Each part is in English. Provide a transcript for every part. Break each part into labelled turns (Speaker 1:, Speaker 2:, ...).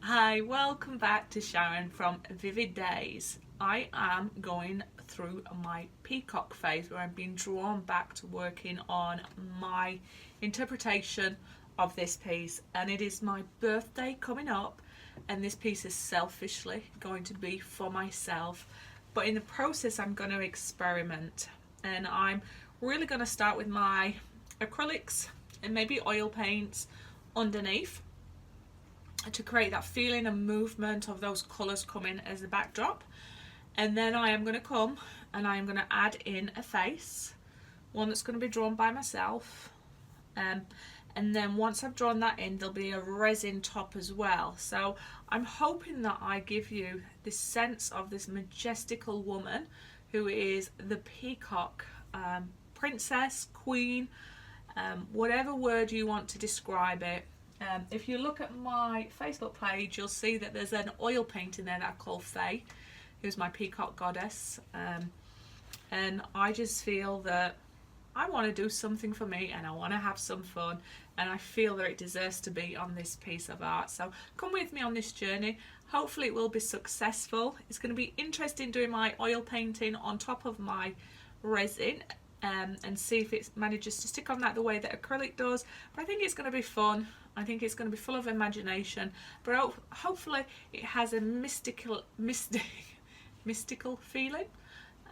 Speaker 1: Hi, welcome back to Sharon from Vivid Days. I am going through my Peacock phase where I'm being drawn back to working on my interpretation of this piece, and it is my birthday coming up, and this piece is selfishly going to be for myself, but in the process I'm going to experiment, and I'm really going to start with my acrylics and maybe oil paints underneath to create that feeling and movement of those colours coming as a backdrop. And then I am going to come and I am going to add in a face, one that's going to be drawn by myself. Um, and then once I've drawn that in, there'll be a resin top as well. So I'm hoping that I give you this sense of this majestical woman who is the peacock, princess, queen, whatever word you want to describe it. If you look at my Facebook page, you'll see that there's an oil paint in there that I call Faye, who's my peacock goddess. And I just feel that I want to do something for me and I want to have some fun, and I feel that it deserves to be on this piece of art. So come with me on this journey. Hopefully it will be successful. It's going to be interesting doing my oil painting on top of my resin, and see if it manages to stick on that the way that acrylic does. But I think it's going to be fun. I think it's going to be full of imagination, but hopefully it has a mystical feeling,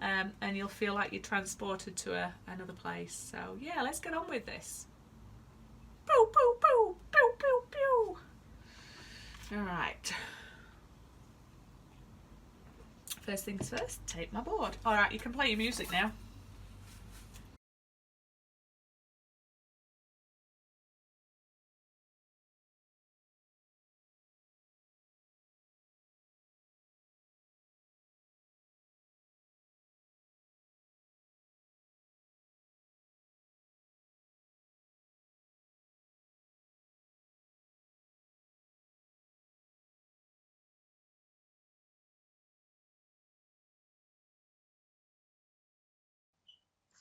Speaker 1: and you'll feel like you're transported to another place. So yeah, let's get on with this. Pew, pew, pew, pew, pew, pew. All right. First things first, take my board. All right, you can play your music now.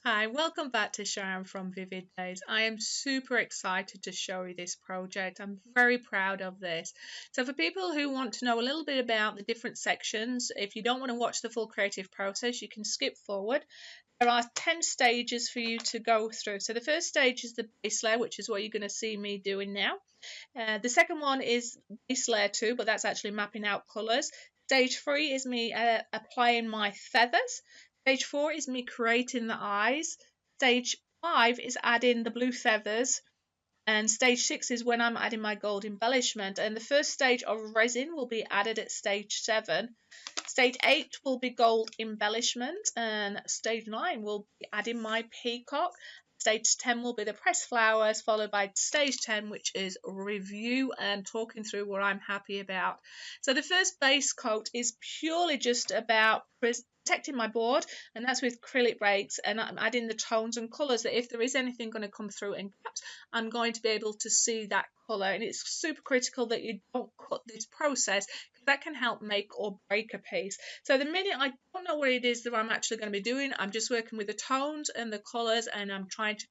Speaker 1: Hi, welcome back to Sharon from Vivid Days. I am super excited to show you this project. I'm very proud of this. So for people who want to know a little bit about the different sections, if you don't want to watch the full creative process, you can skip forward. There are 10 stages for you to go through. So the first stage is the base layer, which is what you're going to see me doing now. The second one is base layer 2, but that's actually mapping out colours. Stage 3 is me applying my feathers. Stage 4 is me creating the eyes. Stage 5 is adding the blue feathers. And stage 6 is when I'm adding my gold embellishment. And the first stage of resin will be added at stage 7. Stage 8 will be gold embellishment. And stage 9 will be adding my peacock. Stage 10 will be the pressed flowers, followed by stage 10, which is review and talking through what I'm happy about. So the first base coat is purely just about protecting my board, and that's with acrylic breaks, and I'm adding the tones and colours that if there is anything going to come through in gaps, I'm going to be able to see that colour. And it's super critical that you don't cut this process, because that can help make or break a piece. So the minute I don't know what it is that I'm actually going to be doing, I'm just working with the tones and the colours, and I'm trying to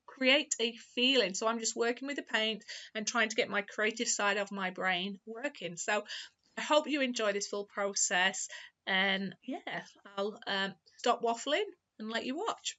Speaker 1: create a feeling. So I'm just working with the paint and trying to get my creative side of my brain working. So I hope you enjoy this full process, and yeah, I'll stop waffling and let you watch.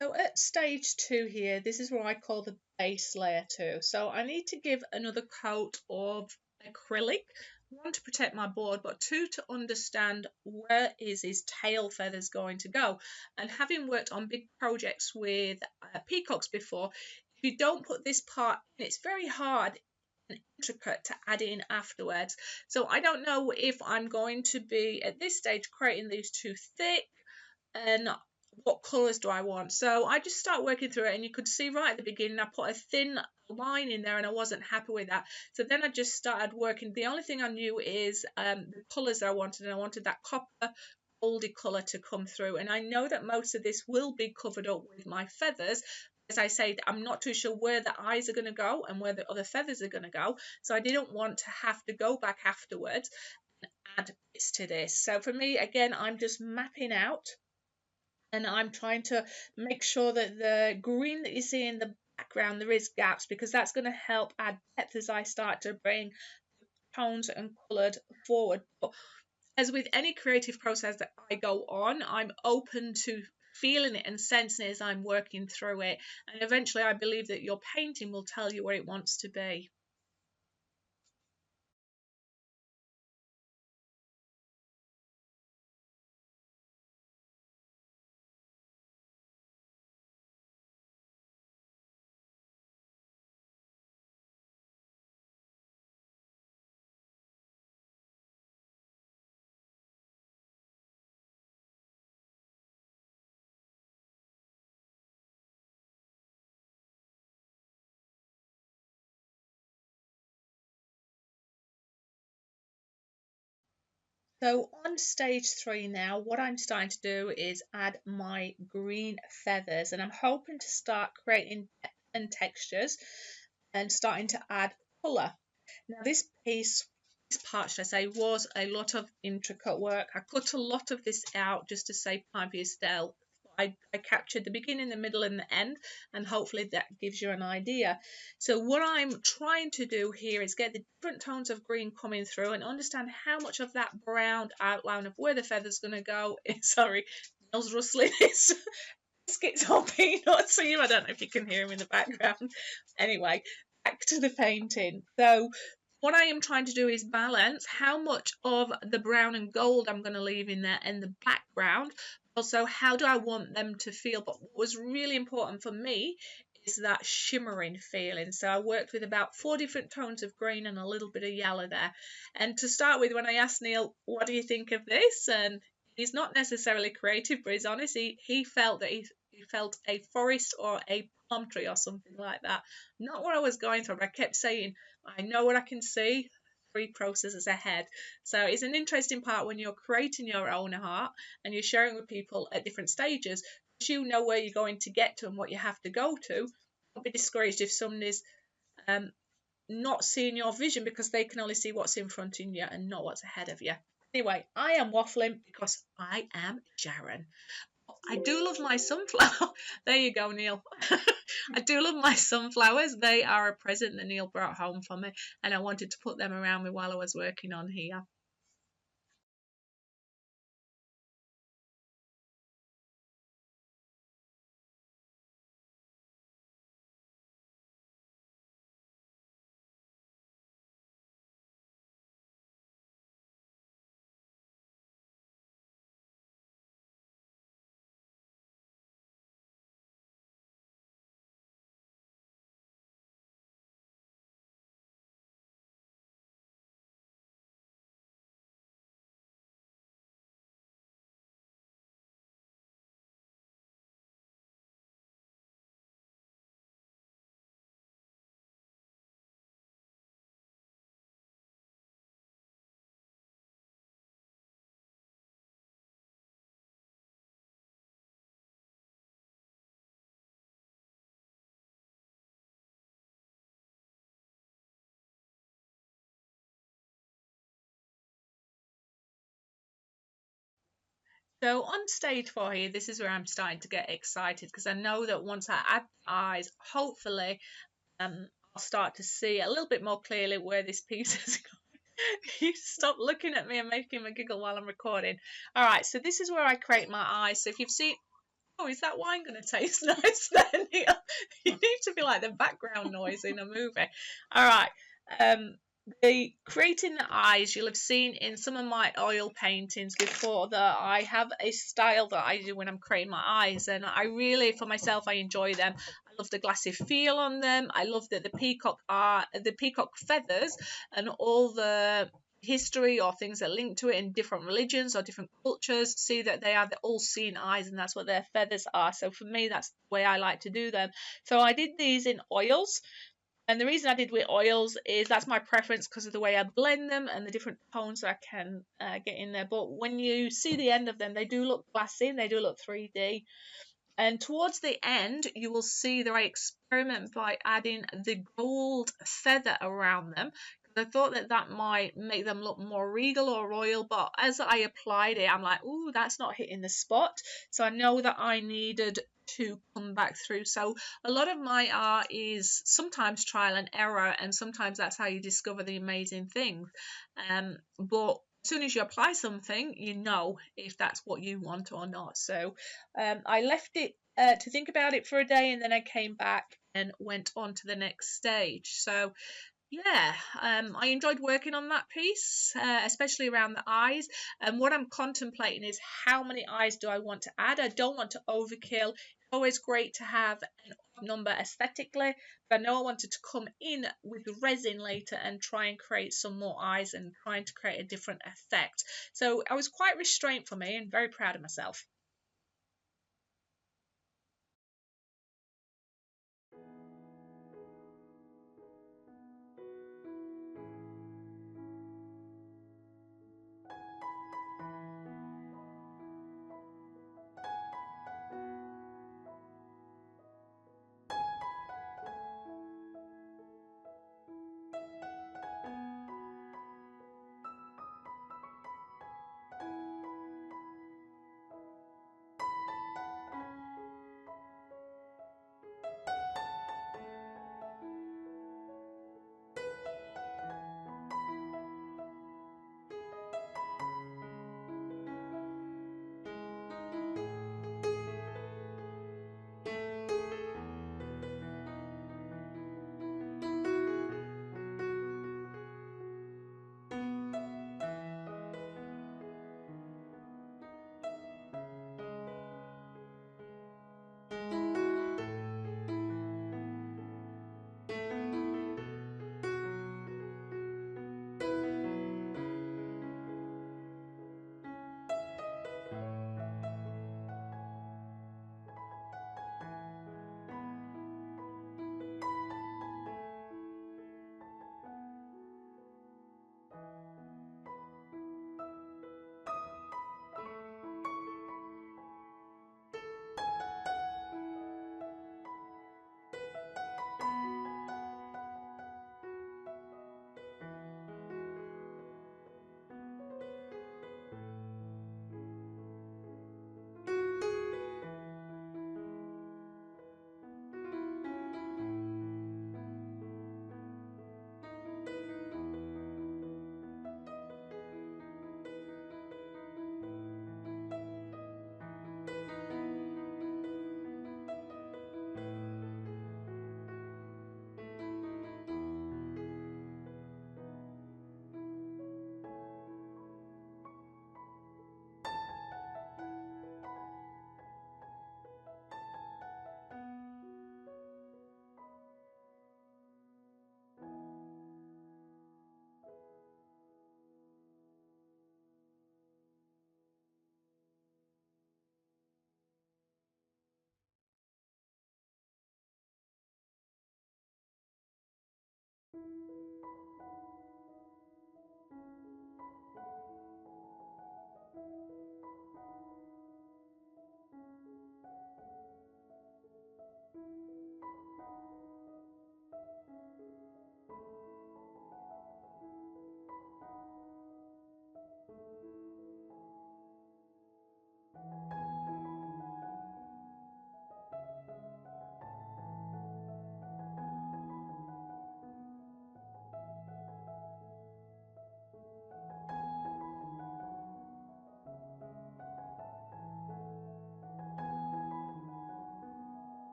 Speaker 1: So at stage 2 here, this is what I call the base layer 2. So I need to give another coat of acrylic one, to protect my board, but two, to understand where is his tail feathers going to go. And having worked on big projects with peacocks before, if you don't put this part in, it's very hard and intricate to add in afterwards. So I don't know if I'm going to be at this stage creating these too thick, and what colours do I want. So I just start working through it, and you could see right at the beginning I put a thin line in there and I wasn't happy with that. So then I just started working. The only thing I knew is the colours I wanted, and I wanted that copper goldy colour to come through. And I know that most of this will be covered up with my feathers. As I say, I'm not too sure where the eyes are going to go and where the other feathers are going to go. So I didn't want to have to go back afterwards and add bits to this. So for me, again, I'm just mapping out, and I'm trying to make sure that the green that you see in the background, there is gaps, because that's going to help add depth as I start to bring tones and coloured forward. But as with any creative process that I go on, I'm open to feeling it and sensing it as I'm working through it. And eventually I believe that your painting will tell you where it wants to be. So on stage 3 now, what I'm starting to do is add my green feathers, and I'm hoping to start creating depth and textures and starting to add colour. Now this part should I say, was a lot of intricate work. I cut a lot of this out just to save time for your style. I captured the beginning, the middle and the end, and hopefully that gives you an idea. So what I'm trying to do here is get the different tones of green coming through and understand how much of that brown outline of where the feather's going to go. Sorry, Neil's rustling his biscuits or peanuts for you. I don't know if you can hear him in the background. Anyway, back to the painting. So what I am trying to do is balance how much of the brown and gold I'm going to leave in there in the background. Also, how do I want them to feel? But what was really important for me is that shimmering feeling. So I worked with about 4 different tones of green and a little bit of yellow there. And to start with, when I asked Neil, what do you think of this? And he's not necessarily creative, but he's honest. He felt that he felt a forest or a palm tree or something like that. Not what I was going for, but I kept saying, I know what I can see 3 processes ahead. So it's an interesting part when you're creating your own art and you're sharing with people at different stages, because you know where you're going to get to and what you have to go to. Don't be discouraged if somebody's not seeing your vision, because they can only see what's in front of you and not what's ahead of you. Anyway, I am waffling because I am Sharon. I do love my sunflower. There you go, Neil. I do love my sunflowers. They are a present that Neil brought home for me, and I wanted to put them around me while I was working on here. So on stage 4 here, this is where I'm starting to get excited, because I know that once I add eyes, hopefully I'll start to see a little bit more clearly where this piece is going. You stop looking at me and making me giggle while I'm recording. All right, so this is where I create my eyes. So if you've seen, oh, is that wine going to taste nice then? You need to be like the background noise in a movie. All right. The creating the eyes, you'll have seen in some of my oil paintings before that I have a style that I do when I'm creating my eyes, and I really, for myself, I enjoy them. I love the glassy feel on them. I love that the peacock feathers and all the history or things that link to it in different religions or different cultures see that they are the all seeing eyes, and that's what their feathers are. So for me, that's the way I like to do them. So I did these in oils, and the reason I did with oils is that's my preference because of the way I blend them and the different tones that I can get in there. But when you see the end of them, they do look glassy and they do look 3D. And towards the end, you will see that I experiment by adding the gold feather around them. I thought that that might make them look more regal or royal, but as I applied it, I'm like, ooh, that's not hitting the spot. So I know that I needed to come back through. So a lot of my art is sometimes trial and error, and sometimes that's how you discover the amazing things. But as soon as you apply something, you know if that's what you want or not. So I left it to think about it for a day, and then I came back and went on to the next stage. So yeah, I enjoyed working on that piece, especially around the eyes. And what I'm contemplating is how many eyes do I want to add? I don't want to overkill. It's always great to have an odd number aesthetically, but I know I wanted to come in with resin later and try and create some more eyes and trying to create a different effect. So I was quite restrained for me and very proud of myself.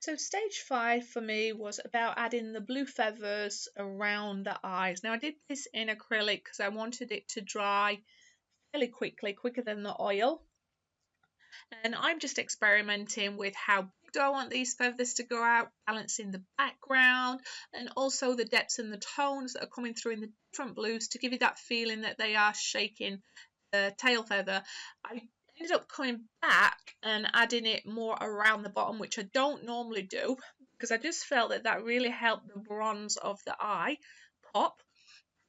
Speaker 1: So stage 5 for me was about adding the blue feathers around the eyes. Now I did this in acrylic because I wanted it to dry fairly quickly, quicker than the oil. And I'm just experimenting with how big do I want these feathers to go out, balancing the background and also the depths and the tones that are coming through in the different blues to give you that feeling that they are shaking the tail feather. I ended up coming back and adding it more around the bottom, which I don't normally do because I just felt that that really helped the bronze of the eye pop,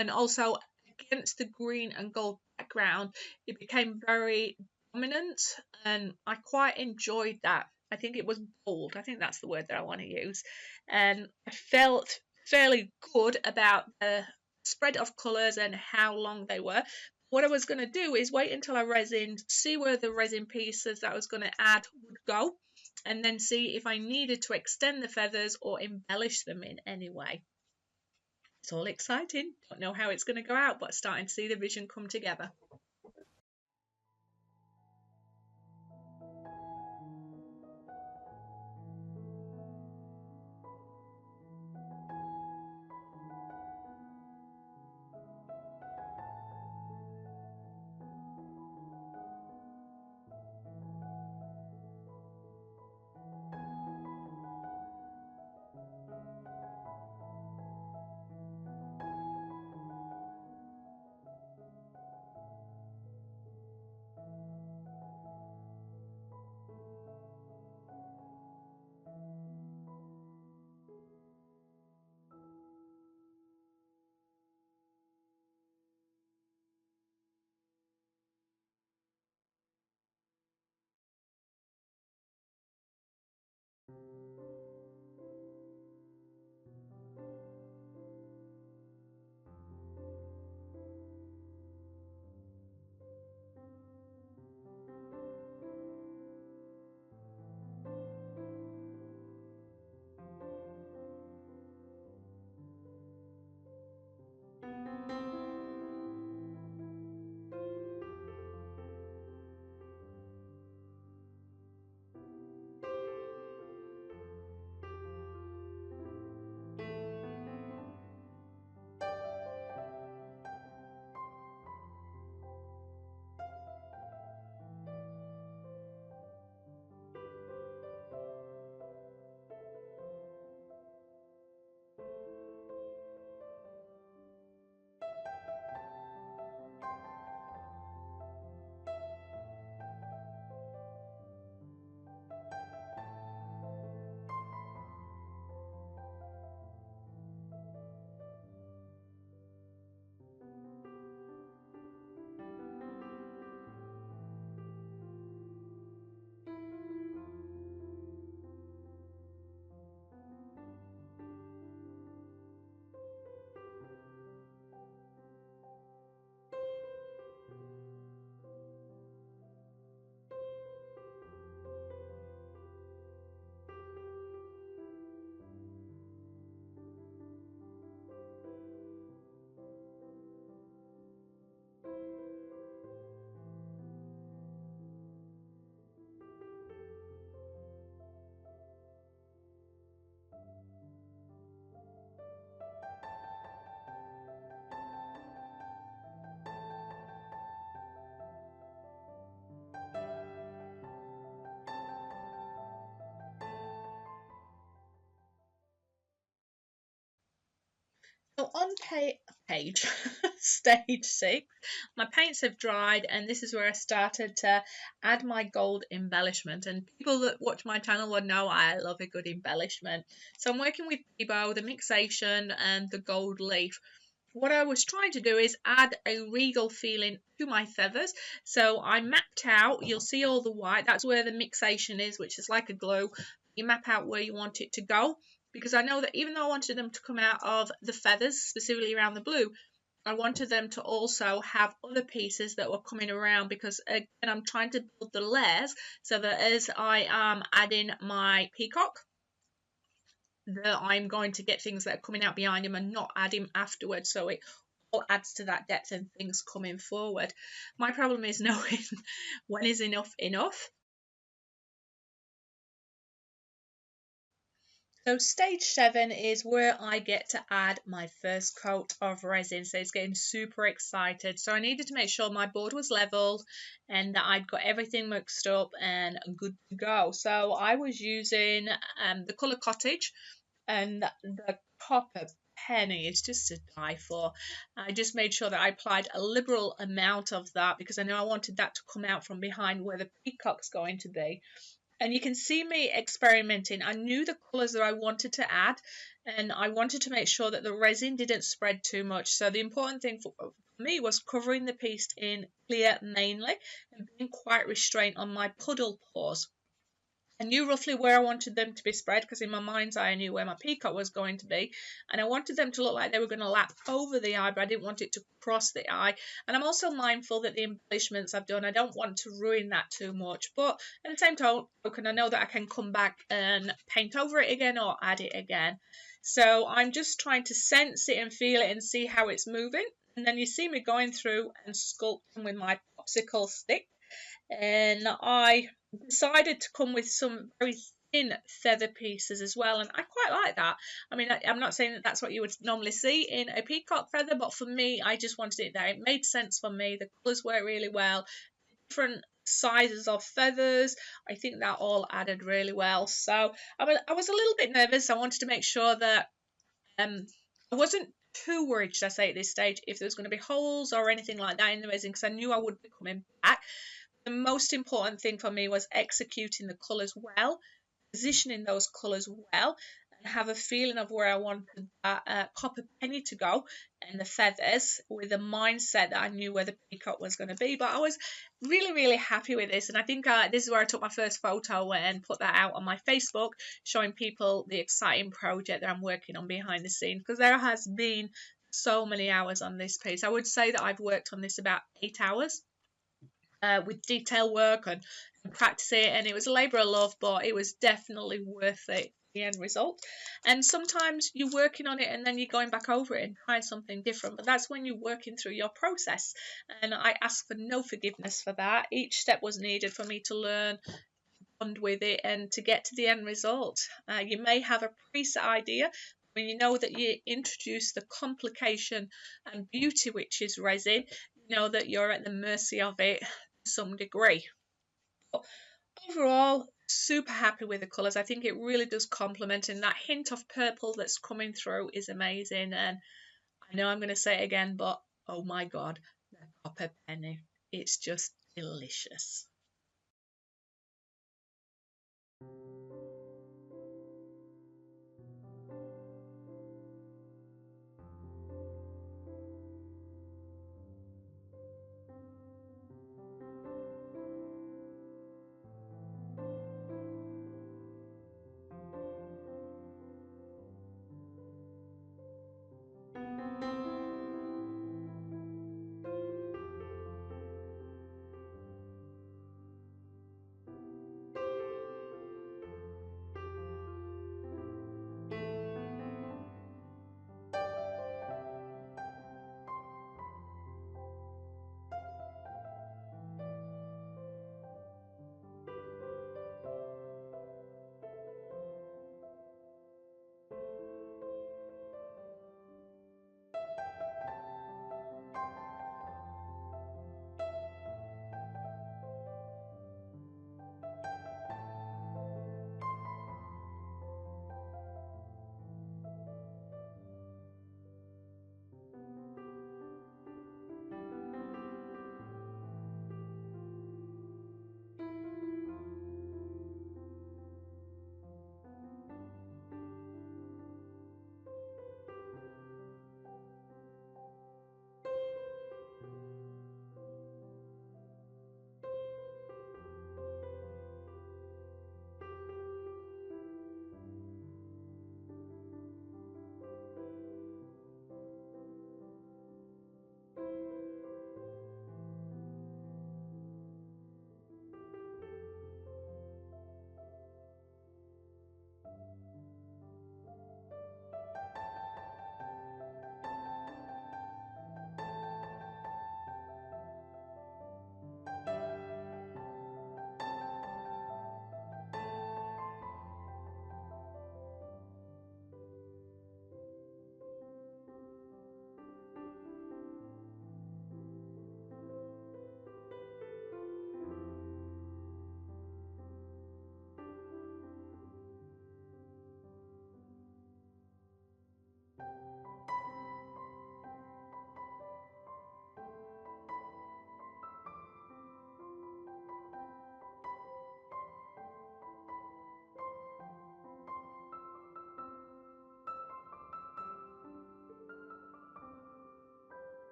Speaker 1: and also against the green and gold background it became very dominant and I quite enjoyed that. I think it was bold. I think that's the word that I want to use. And I felt fairly good about the spread of colours and how long they were. What I was going to do is wait until I resined, see where the resin pieces that I was going to add would go, and then see if I needed to extend the feathers or embellish them in any way. It's all exciting. Don't know how it's going to go out, but starting to see the vision come together. So on page stage 6, my paints have dried and this is where I started to add my gold embellishment, and people that watch my channel would know I love a good embellishment. So I'm working with Bebo, the mixation and the gold leaf. What I was trying to do is add a regal feeling to my feathers. So I mapped out, you'll see all the white, that's where the mixation is, which is like a glue. You map out where you want it to go, because I know that even though I wanted them to come out of the feathers, specifically around the blue, I wanted them to also have other pieces that were coming around, because again I'm trying to build the layers so that as I am adding my peacock, that I'm going to get things that are coming out behind him and not add him afterwards, so it all adds to that depth and things coming forward. My problem is knowing when is enough enough. So stage 7 is where I get to add my first coat of resin. So it's getting super excited. So I needed to make sure my board was leveled and that I'd got everything mixed up and good to go. So I was using the colour Cottage and the copper penny is just to die for. I just made sure that I applied a liberal amount of that because I know I wanted that to come out from behind where the peacock's going to be. And you can see me experimenting. I knew the colours that I wanted to add, and I wanted to make sure that the resin didn't spread too much. So the important thing for me was covering the piece in clear mainly and being quite restrained on my puddle pours. I knew roughly where I wanted them to be spread because in my mind's eye I knew where my peacock was going to be, and I wanted them to look like they were going to lap over the eye, but I didn't want it to cross the eye. And I'm also mindful that the embellishments I've done, I don't want to ruin that too much, but at the same token I know that I can come back and paint over it again or add it again. So I'm just trying to sense it and feel it and see how it's moving, and then you see me going through and sculpting with my popsicle stick. And I decided to come with some very thin feather pieces as well, and I quite like that. I mean, I'm not saying that that's what you would normally see in a peacock feather, but for me, I just wanted it there. It made sense for me. The colours work really well. Different sizes of feathers, I think that all added really well. So I was a little bit nervous. I wanted to make sure that I wasn't too worried, should I say, at this stage, if there was going to be holes or anything like that in the resin, because I knew I would be coming back. The most important thing for me was executing the colours well, positioning those colours well, and have a feeling of where I wanted that copper penny to go and the feathers, with the mindset that I knew where the peacock was going to be. But I was really, really happy with this, and I think this is where I took my first photo and put that out on my Facebook, showing people the exciting project that I'm working on behind the scenes, because there has been so many hours on this piece. I would say that I've worked on this about 8 hours. With detail work and practice it, and it was a labour of love, but it was definitely worth it, the end result. And sometimes you're working on it and then you're going back over it and trying something different, but that's when you're working through your process, and I ask for no forgiveness for that. Each step was needed for me to learn, bond with it, and to get to the end result. You may have a preset idea when you know that you introduce the complication and beauty which is resin, you know that you're at the mercy of it to some degree. But overall, super happy with the colours. I think it really does complement, and that hint of purple that's coming through is amazing. And I know I'm going to say it again, but oh my god, the copper penny, it's just delicious.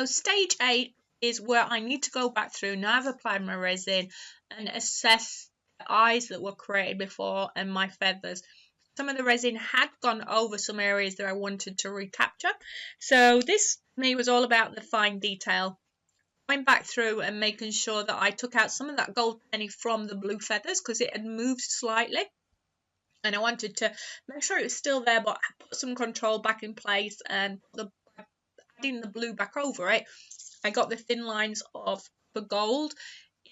Speaker 1: So stage 8 is where I need to go back through. Now I've applied my resin and assess the eyes that were created before and my feathers. Some of the resin had gone over some areas that I wanted to recapture. So this, to me, was all about the fine detail. Going back through and making sure that I took out some of that gold penny from the blue feathers because it had moved slightly. And I wanted to make sure it was still there, but put some control back in place and adding the blue back over it. I got the thin lines of the gold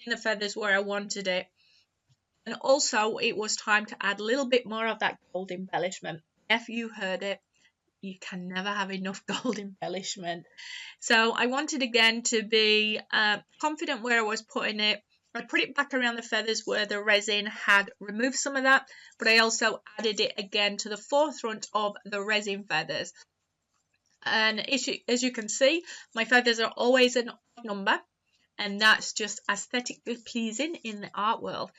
Speaker 1: in the feathers where I wanted it. And also it was time to add a little bit more of that gold embellishment. If you heard it, you can never have enough gold embellishment. So I wanted again to be confident where I was putting it. I put it back around the feathers where the resin had removed some of that, but I also added it again to the forefront of the resin feathers. And as you can see, my feathers are always an odd number, and that's just aesthetically pleasing in the art world.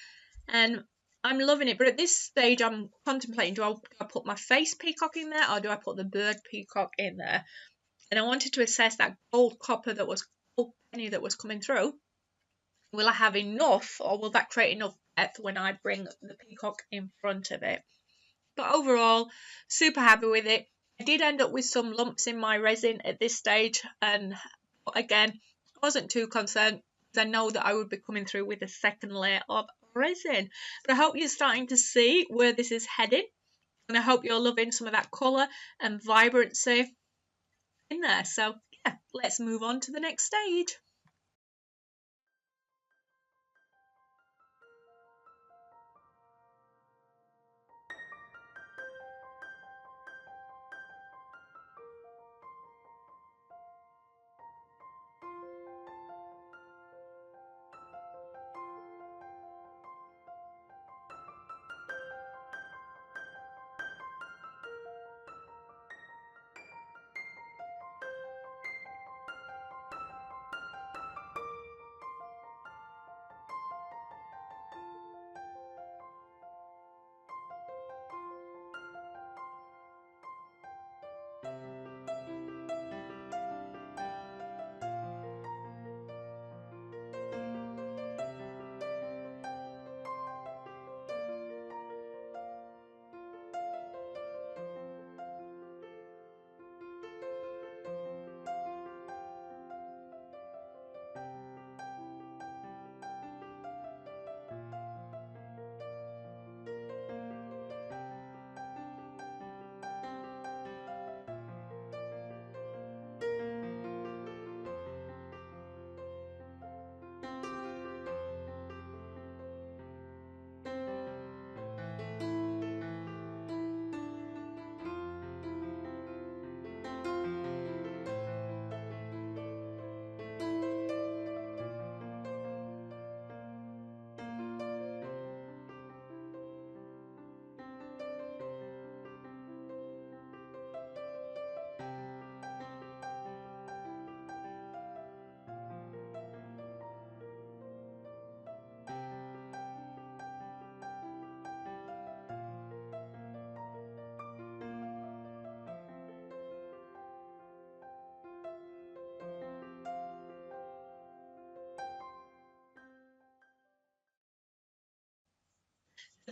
Speaker 1: And I'm loving it, but at this stage I'm contemplating, do I put my face peacock in there or do I put the bird peacock in there? And I wanted to assess that gold copper that was gold penny that was coming through. Will I have enough, or will that create enough depth when I bring the peacock in front of it? But overall, super happy with it. I did end up with some lumps in my resin at this stage, and again, I wasn't too concerned because I know that I would be coming through with a second layer of resin. But I hope you're starting to see where this is heading, and I hope you're loving some of that colour and vibrancy in there. So yeah, let's move on to the next stage.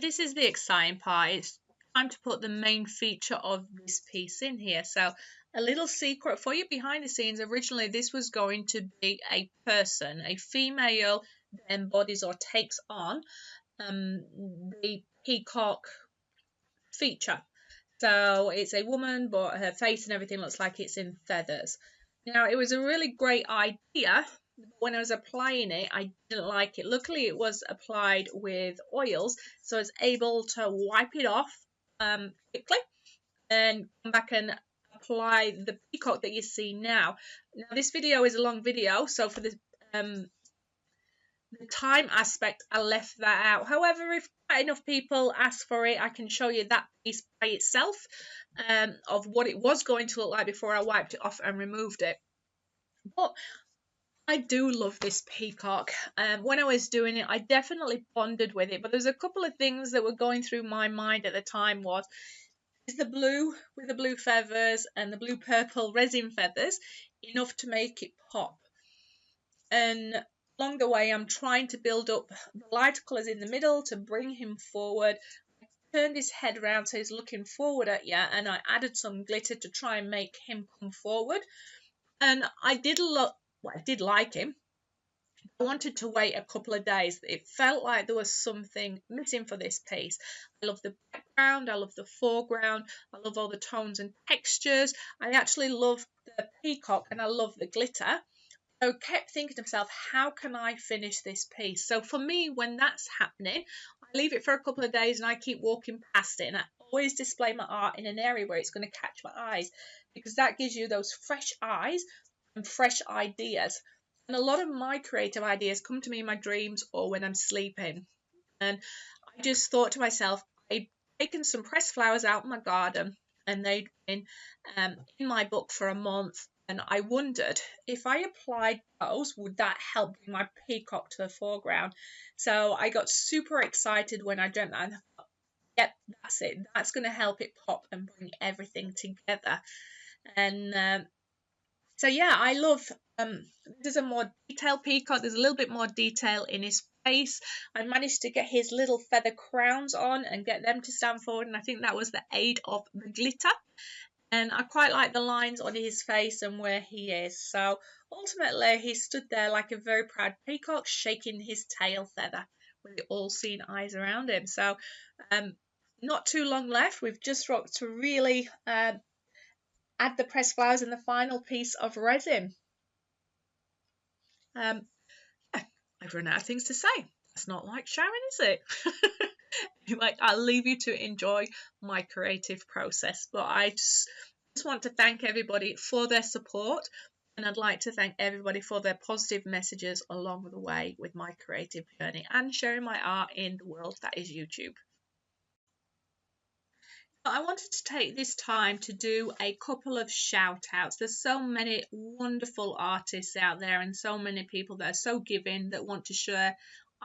Speaker 1: This is the exciting part. It's time to put the main feature of this piece in here. So a little secret for you behind the scenes. Originally this was going to be a person, a female that embodies or takes on the peacock feature. So it's a woman, but her face and everything looks like it's in feathers. Now, it was a really great idea. When I was applying it, I didn't like it. Luckily, it was applied with oils, so I was able to wipe it off quickly and come back and apply the peacock that you see now. Now, this video is a long video, so for the time aspect, I left that out. However, if not enough people ask for it, I can show you that piece by itself of what it was going to look like before I wiped it off and removed it. But I do love this peacock. When I was doing it, I definitely pondered with it, but there's a couple of things that were going through my mind at the time was, is the blue with the blue feathers and the blue purple resin feathers enough to make it pop. And along the way I'm trying to build up the light colours in the middle to bring him forward. I turned his head around so he's looking forward at you, and I added some glitter to try and make him come forward. And I did like him. I wanted to wait a couple of days. It felt like there was something missing for this piece. I love the background, I love the foreground, I love all the tones and textures. I actually love the peacock and I love the glitter. So I kept thinking to myself, how can I finish this piece? So for me, when that's happening, I leave it for a couple of days and I keep walking past it, and I always display my art in an area where it's going to catch my eyes, because that gives you those fresh eyes and fresh ideas. And a lot of my creative ideas come to me in my dreams or when I'm sleeping. And I just thought to myself, I'd taken some pressed flowers out in my garden and they'd been in my book for a month. And I wondered if I applied those, would that help bring my peacock to the foreground? So I got super excited when I dreamt that. And I thought, yep, that's it. That's going to help it pop and bring everything together. And so yeah, I love, this is a more detailed peacock. There's a little bit more detail in his face. I managed to get his little feather crowns on and get them to stand forward, and I think that was the aid of the glitter. And I quite like the lines on his face and where he is. So ultimately he stood there like a very proud peacock, shaking his tail feather with the all-seeing eyes around him. So not too long left. We've just got to really add the pressed flowers in the final piece of resin. Yeah, I've run out of things to say. That's not like Sharon, is it? Anyway, I'll leave you to enjoy my creative process. But I just want to thank everybody for their support, and I'd like to thank everybody for their positive messages along the way with my creative journey and sharing my art in the world that is YouTube. I wanted to take this time to do a couple of shout outs. There's so many wonderful artists out there and so many people that are so giving, that want to share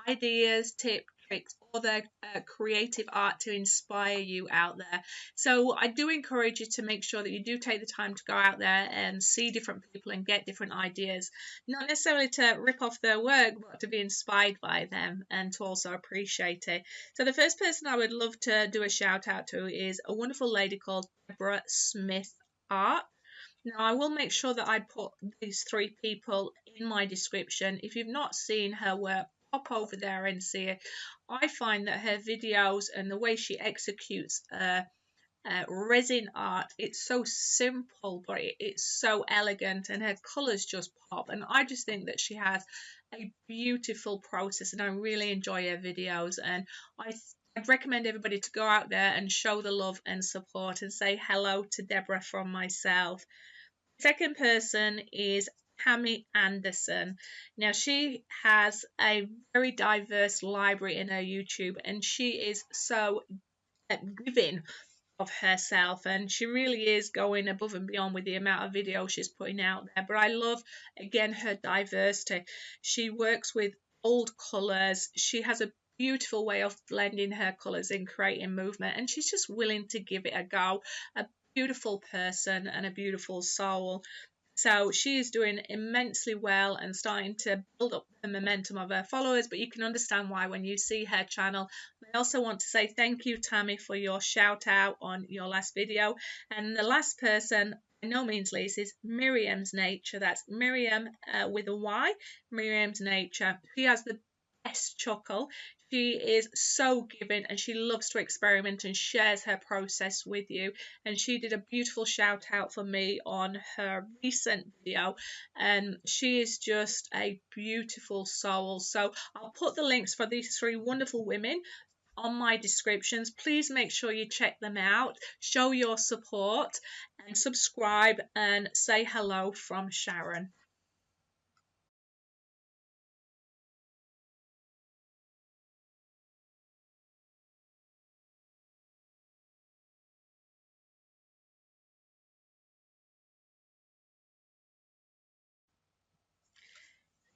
Speaker 1: ideas, tips, tricks, or their creative art to inspire you out there. So I do encourage you to make sure that you do take the time to go out there and see different people and get different ideas, not necessarily to rip off their work, but to be inspired by them and to also appreciate it. So the first person I would love to do a shout out to is a wonderful lady called Deborah Smith Art. Now, I will make sure that I put these three people in my description. If you've not seen her work, pop over there and see it. I find that her videos and the way she executes resin art, it's so simple, but it's so elegant, and her colours just pop. And I just think that she has a beautiful process, and I really enjoy her videos. And I'd recommend everybody to go out there and show the love and support and say hello to Deborah from myself. Second person is Tammy Anderson. Now, she has a very diverse library in her YouTube, and she is so giving of herself, and she really is going above and beyond with the amount of videos she's putting out there. But I love, again, her diversity. She works with old colours. She has a beautiful way of blending her colours and creating movement, and she's just willing to give it a go. A beautiful person and a beautiful soul. So she is doing immensely well and starting to build up the momentum of her followers, but you can understand why when you see her channel. I also want to say thank you, Tammy, for your shout out on your last video. And the last person, by no means least, is Miriam's Nature. That's Miriam with a Y, Miriam's Nature. She has the best chuckle. She is so giving, and she loves to experiment and shares her process with you. And she did a beautiful shout out for me on her recent video, and she is just a beautiful soul. So I'll put the links for these three wonderful women on my descriptions. Please make sure you check them out, show your support, and subscribe, and say hello from Sharon.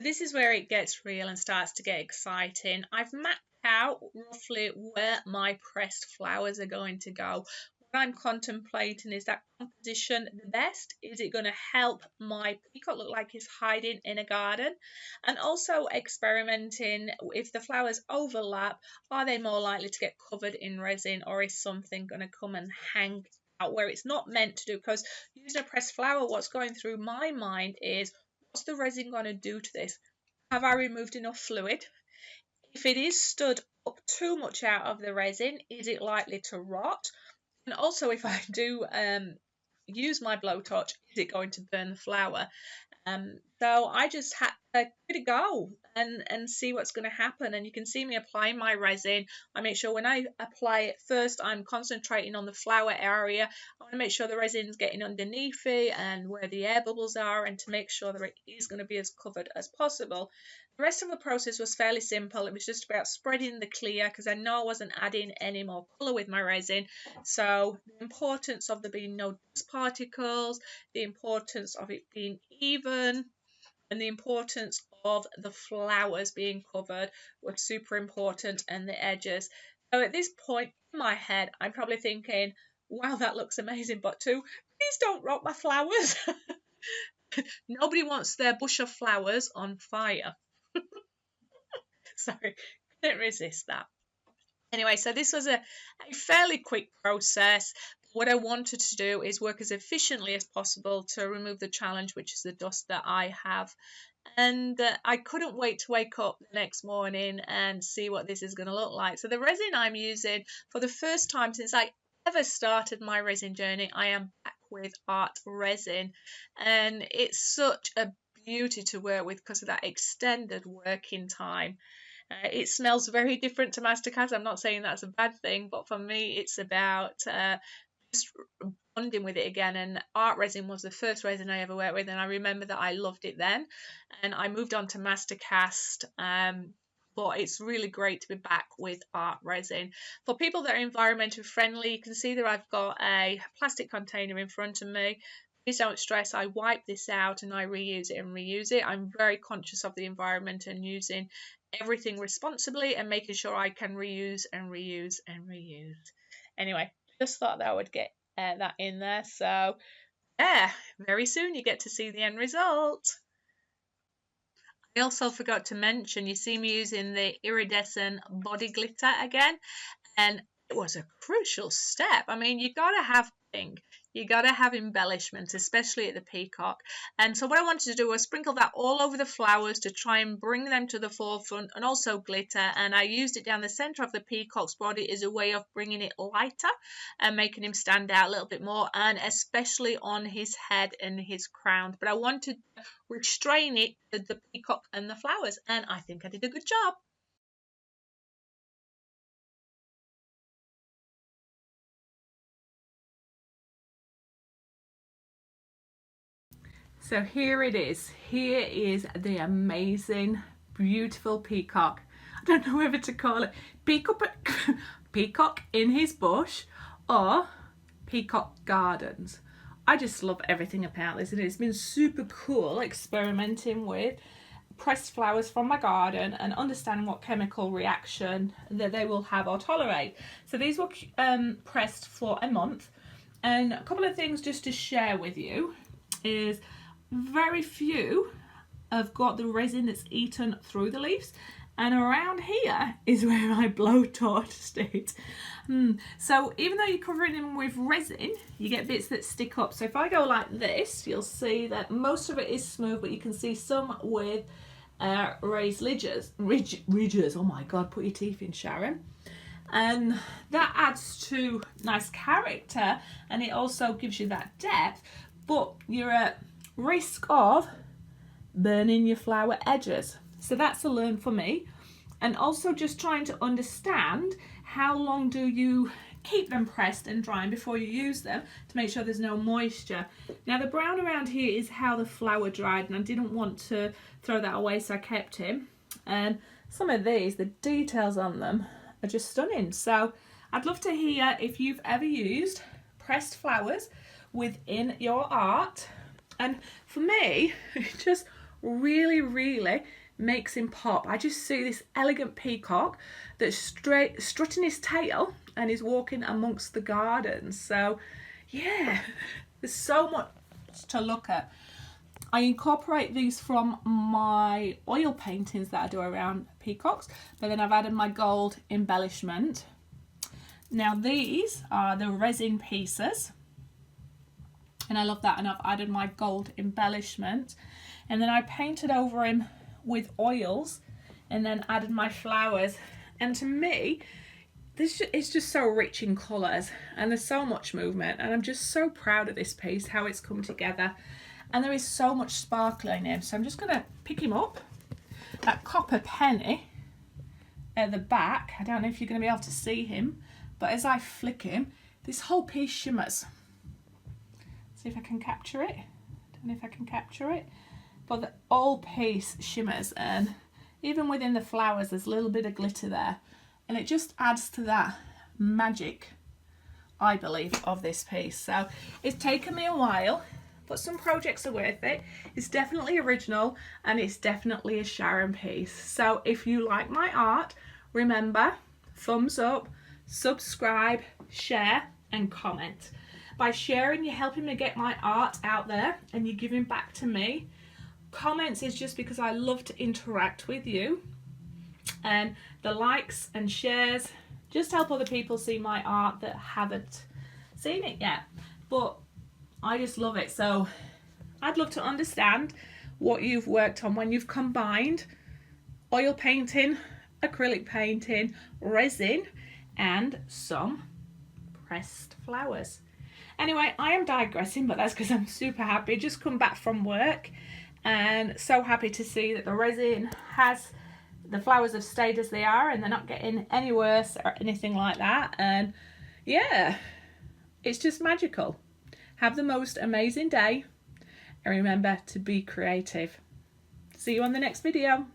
Speaker 1: This is where it gets real and starts to get exciting. I've mapped out roughly where my pressed flowers are going to go. what I'm contemplating is that composition the best? Is it going to help my peacock look like it's hiding in a garden? And also experimenting if the flowers overlap, are they more likely to get covered in resin, or is something going to come and hang out where it's not meant to do? Because using a pressed flower, what's going through my mind is, what's the resin going to do to this? Have I removed enough fluid? If it is stood up too much out of the resin, is it likely to rot? And also, if I do use my blowtorch, is it going to burn the flower? So I just had to give it a go and see what's going to happen. And you can see me applying my resin. I make sure when I apply it first, I'm concentrating on the flower area. I want to make sure the resin's getting underneath it and where the air bubbles are, and to make sure that it is going to be as covered as possible. The rest of the process was fairly simple. It was just about spreading the clear, because I know I wasn't adding any more colour with my resin. So the importance of there being no dust particles, the importance of it being even, and the importance of the flowers being covered were super important, and the edges. So at this point in my head, I'm probably thinking, wow, that looks amazing, but please don't rot my flowers. Nobody wants their bush of flowers on fire. Sorry, couldn't resist that. Anyway, so this was a fairly quick process. What I wanted to do is work as efficiently as possible to remove the challenge, which is the dust that I have. And I couldn't wait to wake up the next morning and see what this is going to look like. So the resin I'm using, for the first time since I ever started my resin journey, I am back with Art Resin. And it's such a beauty to work with because of that extended working time. It smells very different to Mastercard. I'm not saying that's a bad thing, but for me, it's about just bonding with it again. And Art Resin was the first resin I ever worked with, and I remember that I loved it then. And I moved on to Mastercast, but it's really great to be back with Art Resin. For people that are environmentally friendly, you can see that I've got a plastic container in front of me. Please don't stress, I wipe this out and I reuse it and reuse it. I'm very conscious of the environment and using everything responsibly and making sure I can reuse and reuse and reuse. Anyway, just thought that I would get that in there. So yeah, very soon you get to see the end result. I also forgot to mention, you see me using the iridescent body glitter again, and it was a crucial step. I mean, you gotta have pink. You gotta have embellishments, especially at the peacock. And so what I wanted to do was sprinkle that all over the flowers to try and bring them to the forefront, and also glitter. And I used it down the center of the peacock's body as a way of bringing it lighter and making him stand out a little bit more, and especially on his head and his crown. But I wanted to restrain it to the peacock and the flowers, and I think I did a good job. So here it is. Here is the amazing, beautiful peacock. I don't know whether to call it peacock in his bush or peacock gardens. I just love everything about this, and it's been super cool experimenting with pressed flowers from my garden and understanding what chemical reaction that they will have or tolerate. So these were pressed for a month, and a couple of things just to share with you is very few have got the resin that's eaten through the leaves, and around here is where I blowtorched it. So even though you're covering them with resin, you get bits that stick up. So if I go like this, you'll see that most of it is smooth, but you can see some with raised ridges. Oh my God, put your teeth in, Sharon. And that adds to nice character, and it also gives you that depth, but you're at risk of burning your flower edges. So that's a learn for me. And also just trying to understand how long do you keep them pressed and drying before you use them to make sure there's no moisture. Now the brown around here is how the flower dried, and I didn't want to throw that away, so I kept him. And some of these, the details on them are just stunning. So I'd love to hear if you've ever used pressed flowers within your art. And for me, it just really makes him pop. I just see this elegant peacock that's strutting his tail and is walking amongst the gardens. So yeah, there's so much to look at. I incorporate these from my oil paintings that I do around peacocks, but then I've added my gold embellishment. Now these are the resin pieces, and I love that, and I've added my gold embellishment, and then I painted over him with oils and then added my flowers. And to me, it's just so rich in colours, and there's so much movement, and I'm just so proud of this piece, how it's come together. And there is so much sparkle in him. So I'm just going to pick him up. That copper penny at the back, I don't know if you're going to be able to see him, but as I flick him, this whole piece shimmers. See if I can capture it. Don't know if I can capture it. But the whole piece shimmers, and even within the flowers there's a little bit of glitter there. And it just adds to that magic, I believe, of this piece. So it's taken me a while, but some projects are worth it. It's definitely original, and it's definitely a Sharon piece. So if you like my art, remember, thumbs up, subscribe, share and comment. By sharing, you're helping me get my art out there, and you're giving back to me. Comments is just because I love to interact with you, and the likes and shares just help other people see my art that haven't seen it yet. But I just love it. So I'd love to understand what you've worked on when you've combined oil painting, acrylic painting, resin and some pressed flowers. Anyway, I am digressing, but that's because I'm super happy. Just come back from work and so happy to see that the resin has, the flowers have stayed as they are and they're not getting any worse or anything like that. And yeah, it's just magical. Have the most amazing day, and remember to be creative. See you on the next video.